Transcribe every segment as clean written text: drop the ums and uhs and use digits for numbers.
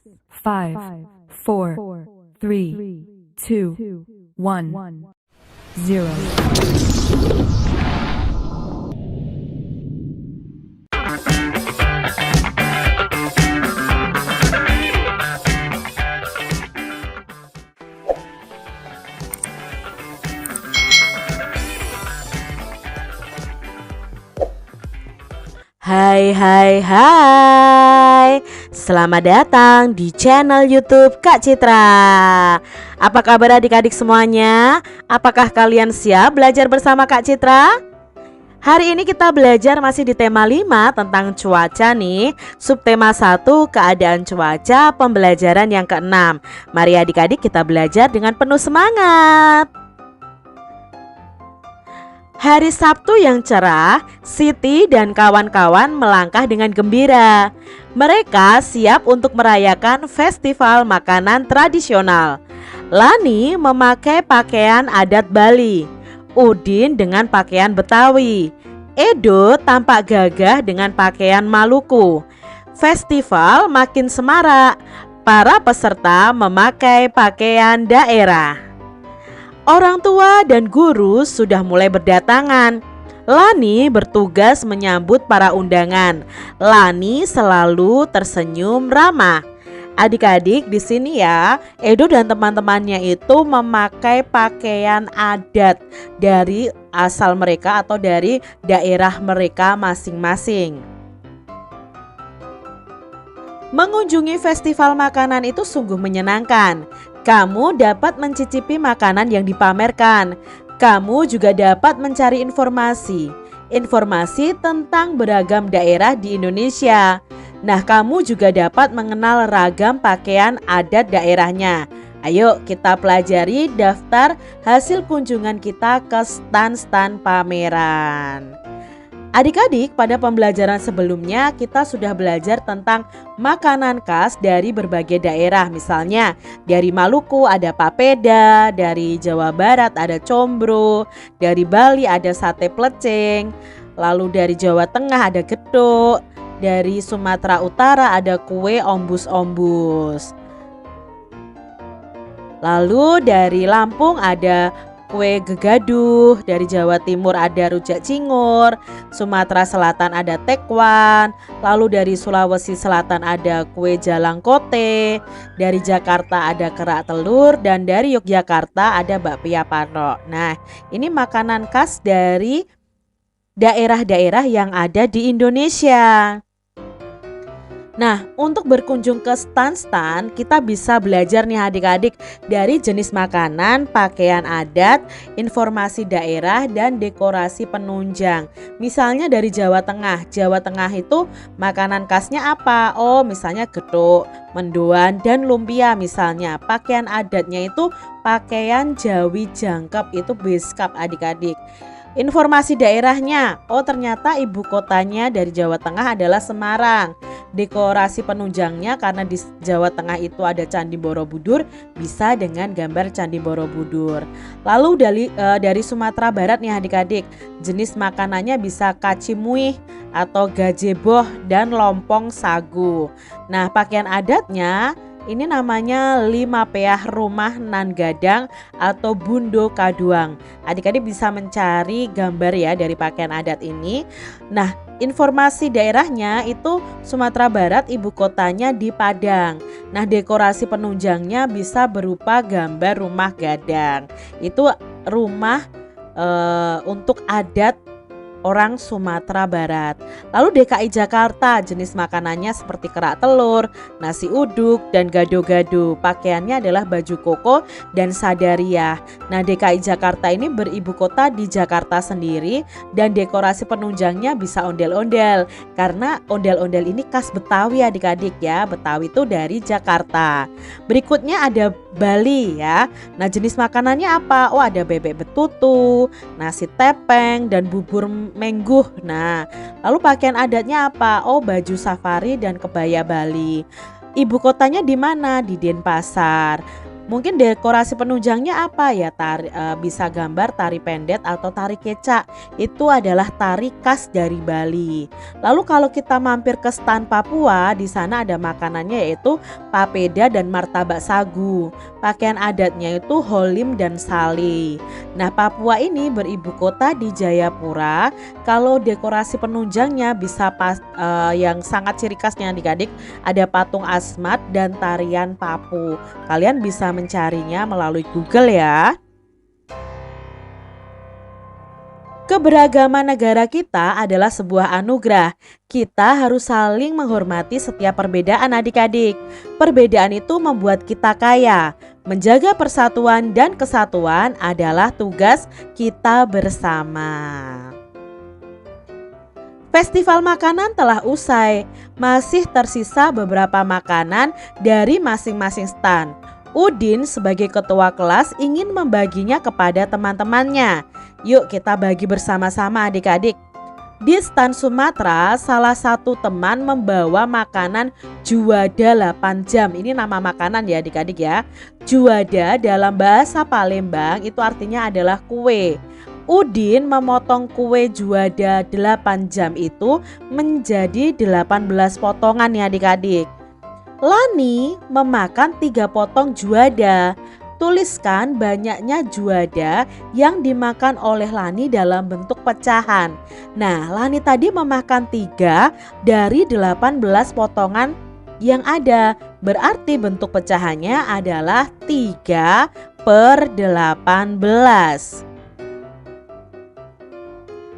5, 4, 3, 2, 1, 0. Hai, selamat datang di channel YouTube Kak Citra. Apa kabar adik-adik semuanya? Apakah kalian siap belajar bersama Kak Citra? Hari ini kita belajar masih di tema 5 tentang cuaca nih. Subtema 1 keadaan cuaca, pembelajaran yang ke-6. Mari adik-adik kita belajar dengan penuh semangat. Hari Sabtu yang cerah, Siti dan kawan-kawan melangkah dengan gembira. Mereka siap untuk merayakan festival makanan tradisional. Lani memakai pakaian adat Bali, Udin dengan pakaian Betawi, Edo tampak gagah dengan pakaian Maluku. Festival makin semarak, para peserta memakai pakaian daerah. Orang tua dan guru sudah mulai berdatangan. Lani bertugas menyambut para undangan. Lani selalu tersenyum ramah. Adik-adik di sini ya, Edo dan teman-temannya itu memakai pakaian adat dari asal mereka atau dari daerah mereka masing-masing. Mengunjungi festival makanan itu sungguh menyenangkan. Kamu dapat mencicipi makanan yang dipamerkan. Kamu juga dapat mencari informasi tentang beragam daerah di Indonesia. Nah, kamu juga dapat mengenal ragam pakaian adat daerahnya. Ayo kita pelajari daftar hasil kunjungan kita ke stan-stan pameran. Adik-adik, pada pembelajaran sebelumnya kita sudah belajar tentang makanan khas dari berbagai daerah. Misalnya dari Maluku ada papeda, dari Jawa Barat ada combro, dari Bali ada sate plecing, lalu dari Jawa Tengah ada getuk, dari Sumatera Utara ada kue ombus-ombus. Lalu dari Lampung ada kue gegaduh, dari Jawa Timur ada rujak cingur, Sumatera Selatan ada tekwan, lalu dari Sulawesi Selatan ada kue jalangkote, dari Jakarta ada kerak telur, dan dari Yogyakarta ada bakpia patok. Nah, ini makanan khas dari daerah-daerah yang ada di Indonesia. Nah, untuk berkunjung ke stan-stan, kita bisa belajar nih adik-adik dari jenis makanan, pakaian adat, informasi daerah, dan dekorasi penunjang. Misalnya dari Jawa Tengah. Jawa Tengah itu makanan khasnya apa? Oh, misalnya getuk, mendoan, dan lumpia misalnya. Pakaian adatnya itu pakaian Jawi Jangkep, itu beskap adik-adik. Informasi daerahnya, oh ternyata ibu kotanya dari Jawa Tengah adalah Semarang. Dekorasi penunjangnya karena di Jawa Tengah itu ada Candi Borobudur, bisa dengan gambar Candi Borobudur. Lalu dari Sumatera Barat nih adik-adik, jenis makanannya bisa kacimuih atau gajeboh dan lompong sagu. Nah, pakaian adatnya ini namanya lima peah rumah nan gadang atau bundo kaduang. Adik-adik bisa mencari gambar ya dari pakaian adat ini. Nah, informasi daerahnya itu Sumatera Barat, ibu kotanya di Padang. Nah, dekorasi penunjangnya bisa berupa gambar rumah gadang. Itu rumah untuk adat orang Sumatera Barat. Lalu DKI Jakarta, jenis makanannya seperti kerak telur, nasi uduk, dan gado-gado. Pakaiannya adalah baju koko dan sadariah. Nah, DKI Jakarta ini beribu kota di Jakarta sendiri, dan dekorasi penunjangnya bisa ondel-ondel. Karena ondel-ondel ini khas Betawi adik-adik ya. Betawi itu dari Jakarta. Berikutnya ada Bali ya. Nah, jenis makanannya apa? Oh, ada bebek betutu, nasi tepeng, dan bubur mengguh. Nah, lalu pakaian adatnya apa? Oh, baju safari dan kebaya Bali. Ibu kotanya di mana? Di Denpasar. Mungkin dekorasi penunjangnya apa ya? Bisa gambar tari pendet atau tari kecak. Itu adalah tari khas dari Bali. Lalu kalau kita mampir ke stan Papua, di sana ada makanannya yaitu papeda dan martabak sagu. Pakaian adatnya itu holim dan sali. Nah, Papua ini beribu kota di Jayapura. Kalau dekorasi penunjangnya bisa yang sangat ciri khasnya adik-adik ada patung Asmat dan tarian Papu. Kalian bisa mencarinya melalui Google ya. Keberagaman negara kita adalah sebuah anugerah. Kita harus saling menghormati setiap perbedaan adik-adik. Perbedaan itu membuat kita kaya. Menjaga persatuan dan kesatuan adalah tugas kita bersama. Festival makanan telah usai. Masih tersisa beberapa makanan dari masing-masing stan. Udin sebagai ketua kelas ingin membaginya kepada teman-temannya. Yuk kita bagi bersama-sama adik-adik. Di stan Sumatera, salah satu teman membawa makanan juada 8 jam. Ini nama makanan ya adik-adik ya. Juada dalam bahasa Palembang itu artinya adalah kue. Udin memotong kue juada 8 jam itu menjadi 18 potongan ya adik-adik. Lani memakan 3 potong juada. Tuliskan banyaknya juada yang dimakan oleh Lani dalam bentuk pecahan. Nah, Lani tadi memakan 3 dari 18 potongan yang ada. Berarti bentuk pecahannya adalah 3/18.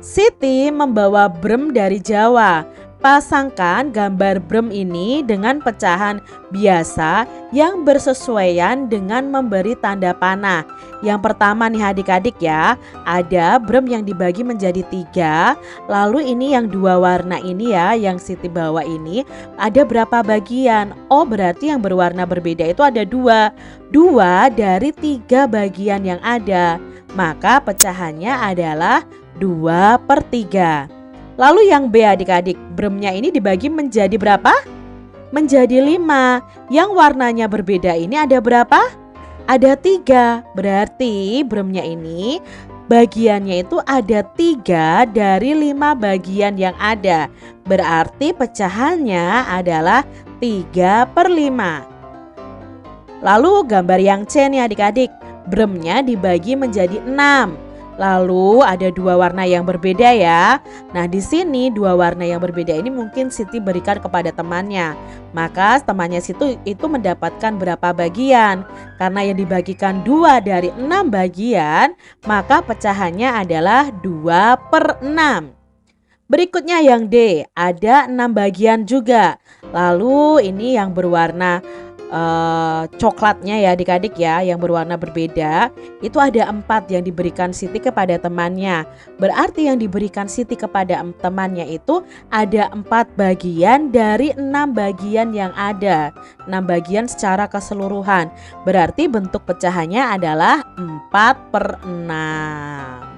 Siti membawa brem dari Jawa. Pasangkan gambar brem ini dengan pecahan biasa yang bersesuaian dengan memberi tanda panah. Yang pertama nih adik-adik ya, ada brem yang dibagi menjadi 3. Lalu ini yang 2 warna ini ya, yang Siti bawa ini ada berapa bagian? Oh, berarti yang berwarna berbeda itu ada 2. 2 dari 3 bagian yang ada. Maka pecahannya adalah 2/3. Lalu yang B adik-adik, bremnya ini dibagi menjadi berapa? Menjadi 5. Yang warnanya berbeda ini ada berapa? Ada 3. Berarti bremnya ini bagiannya itu ada 3 dari 5 bagian yang ada. Berarti pecahannya adalah 3/5. Lalu gambar yang C nih adik-adik, bremnya dibagi menjadi 6. Lalu ada 2 warna yang berbeda ya. Nah di sini 2 warna yang berbeda ini mungkin Siti berikan kepada temannya. Maka temannya Siti itu mendapatkan berapa bagian? Karena yang dibagikan 2 dari 6 bagian, maka pecahannya adalah 2/6. Berikutnya yang D, ada 6 bagian juga. Lalu ini yang berwarna coklatnya ya adik-adik ya, yang berwarna berbeda itu ada 4 yang diberikan Siti kepada temannya. Berarti yang diberikan Siti kepada temannya itu ada 4 bagian dari 6 bagian yang ada. 6 bagian secara keseluruhan. Berarti bentuk pecahannya adalah 4/6.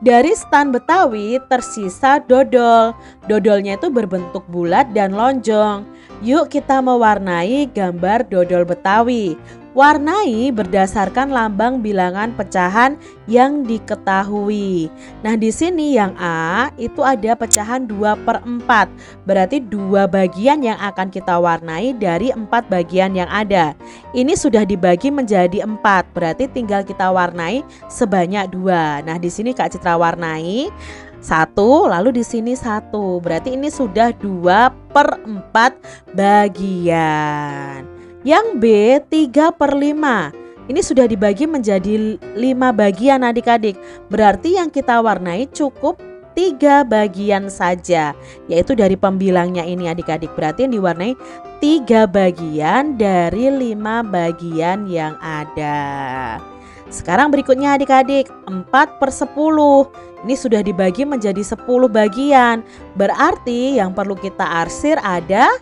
Dari stan Betawi tersisa dodol. Dodolnya itu berbentuk bulat dan lonjong. Yuk kita mewarnai gambar dodol Betawi. Warnai berdasarkan lambang bilangan pecahan yang diketahui. Nah di sini yang A itu ada pecahan 2/4. Berarti 2 bagian yang akan kita warnai dari 4 bagian yang ada. Ini sudah dibagi menjadi 4. Berarti tinggal kita warnai sebanyak 2. Nah di sini Kak Citra warnai 1, lalu di sini 1. Berarti ini sudah 2/4 bagian. Yang B 3/5. Ini sudah dibagi menjadi 5 bagian adik-adik. Berarti yang kita warnai cukup 3 bagian saja, yaitu dari pembilangnya ini adik-adik. Berarti yang diwarnai 3 bagian dari 5 bagian yang ada. Sekarang berikutnya adik-adik, 4/10. Ini sudah dibagi menjadi 10 bagian. Berarti yang perlu kita arsir ada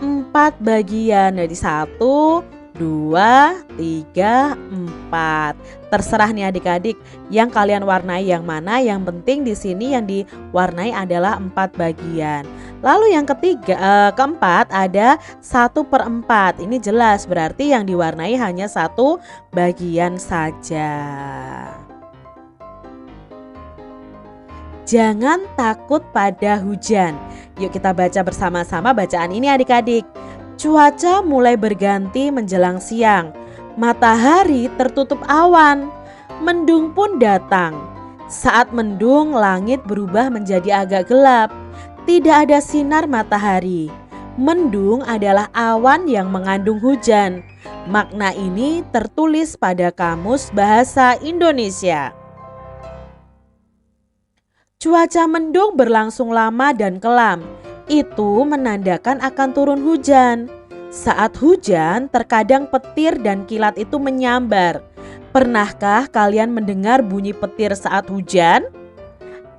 4 bagian. Jadi 1, 2, 3, 4. Terserah nih adik-adik yang kalian warnai yang mana. Yang penting di sini yang diwarnai adalah 4 bagian. Lalu yang keempat ada 1/4. Ini jelas berarti yang diwarnai hanya 1 bagian saja. Jangan takut pada hujan. Yuk kita baca bersama-sama bacaan ini adik-adik. Cuaca mulai berganti menjelang siang. Matahari tertutup awan. Mendung pun datang. Saat mendung, langit berubah menjadi agak gelap. Tidak ada sinar matahari. Mendung adalah awan yang mengandung hujan. Makna ini tertulis pada Kamus Bahasa Indonesia. Cuaca mendung berlangsung lama dan kelam. Itu menandakan akan turun hujan. Saat hujan, terkadang petir dan kilat itu menyambar. Pernahkah kalian mendengar bunyi petir saat hujan?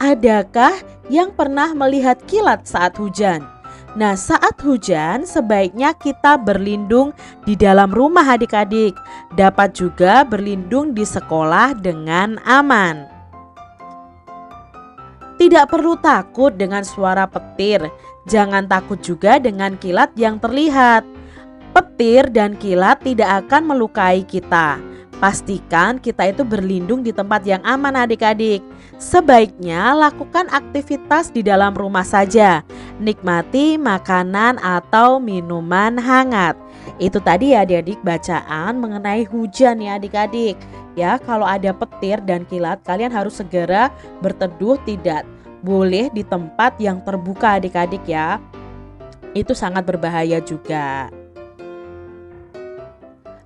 Adakah yang pernah melihat kilat saat hujan? Nah, saat hujan sebaiknya kita berlindung di dalam rumah adik-adik. Dapat juga berlindung di sekolah dengan aman. Tidak perlu takut dengan suara petir. Jangan takut juga dengan kilat yang terlihat. Petir dan kilat tidak akan melukai kita. Pastikan kita itu berlindung di tempat yang aman adik-adik. Sebaiknya lakukan aktivitas di dalam rumah saja. Nikmati makanan atau minuman hangat. Itu tadi ya adik-adik bacaan mengenai hujan ya adik-adik. Ya, kalau ada petir dan kilat kalian harus segera berteduh, tidak boleh di tempat yang terbuka adik-adik ya. Itu sangat berbahaya juga.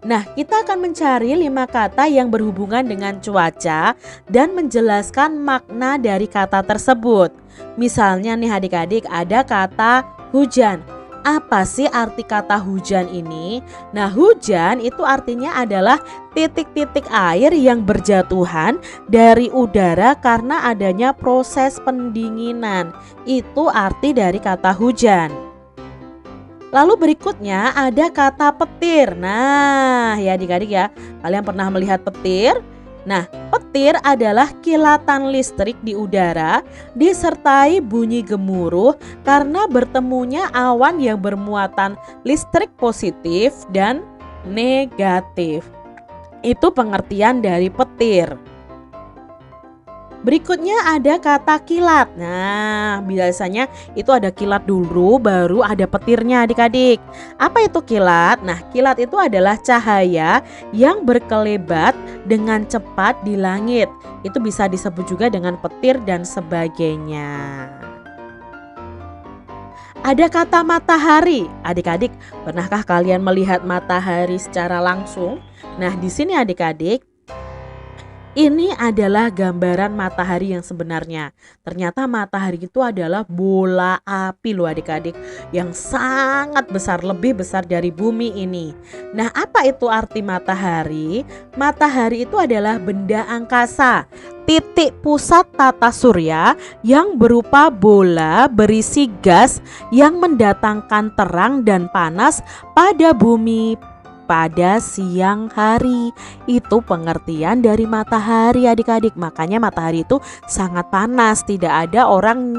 Nah, kita akan mencari 5 kata yang berhubungan dengan cuaca dan menjelaskan makna dari kata tersebut. Misalnya nih adik-adik ada kata hujan. Apa sih arti kata hujan ini? Nah, hujan itu artinya adalah titik-titik air yang berjatuhan dari udara karena adanya proses pendinginan. Itu arti dari kata hujan. Lalu berikutnya ada kata petir. Nah, ya adik-adik ya, kalian pernah melihat petir? Nah, petir adalah kilatan listrik di udara disertai bunyi gemuruh karena bertemunya awan yang bermuatan listrik positif dan negatif. Itu pengertian dari petir. Berikutnya ada kata kilat. Nah, biasanya itu ada kilat dulu baru ada petirnya adik-adik. Apa itu kilat? Nah, kilat itu adalah cahaya yang berkelebat dengan cepat di langit. Itu bisa disebut juga dengan petir dan sebagainya. Ada kata matahari. Adik-adik, pernahkah kalian melihat matahari secara langsung? Nah, di sini adik-adik, ini adalah gambaran matahari yang sebenarnya. Ternyata matahari itu adalah bola api loh adik-adik, yang sangat besar, lebih besar dari bumi ini. Nah, apa itu arti matahari? Matahari itu adalah benda angkasa, titik pusat tata surya yang berupa bola berisi gas yang mendatangkan terang dan panas pada bumi pada siang hari. Itu pengertian dari matahari adik-adik. Makanya matahari itu sangat panas. Tidak ada orang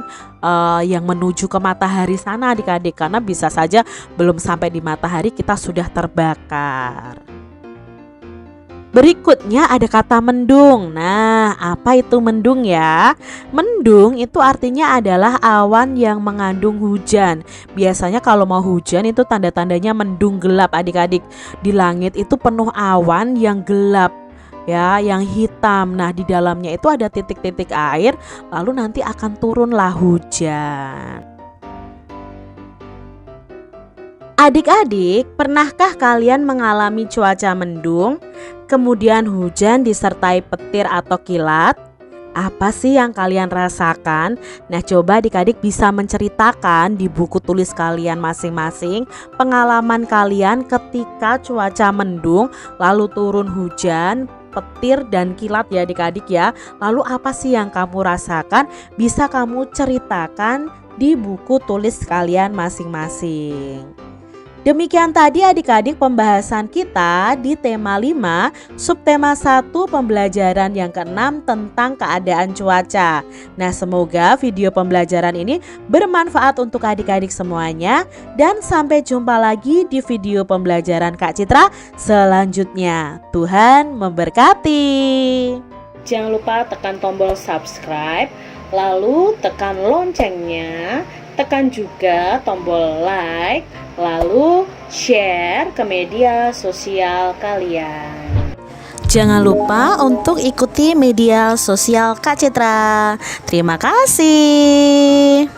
yang menuju ke matahari sana adik-adik, karena bisa saja belum sampai di matahari kita sudah terbakar. Berikutnya ada kata mendung. Nah, apa itu mendung ya? Mendung itu artinya adalah awan yang mengandung hujan. Biasanya kalau mau hujan itu tanda-tandanya mendung gelap adik-adik. Di langit itu penuh awan yang gelap ya, yang hitam. Nah, di dalamnya itu ada titik-titik air, lalu nanti akan turunlah hujan. Adik-adik, pernahkah kalian mengalami cuaca mendung, kemudian hujan disertai petir atau kilat? Apa sih yang kalian rasakan? Nah, coba adik-adik bisa menceritakan di buku tulis kalian masing-masing pengalaman kalian ketika cuaca mendung, lalu turun hujan, petir dan kilat ya adik-adik ya. Lalu apa sih yang kamu rasakan? Bisa kamu ceritakan di buku tulis kalian masing-masing. Demikian tadi adik-adik pembahasan kita di tema 5, subtema 1 pembelajaran yang ke-6 tentang keadaan cuaca. Nah, semoga video pembelajaran ini bermanfaat untuk adik-adik semuanya, dan sampai jumpa lagi di video pembelajaran Kak Citra selanjutnya. Tuhan memberkati. Jangan lupa tekan tombol subscribe, lalu tekan loncengnya, tekan juga tombol like, lalu share ke media sosial kalian. Jangan lupa untuk ikuti media sosial Kak Citra. Terima kasih.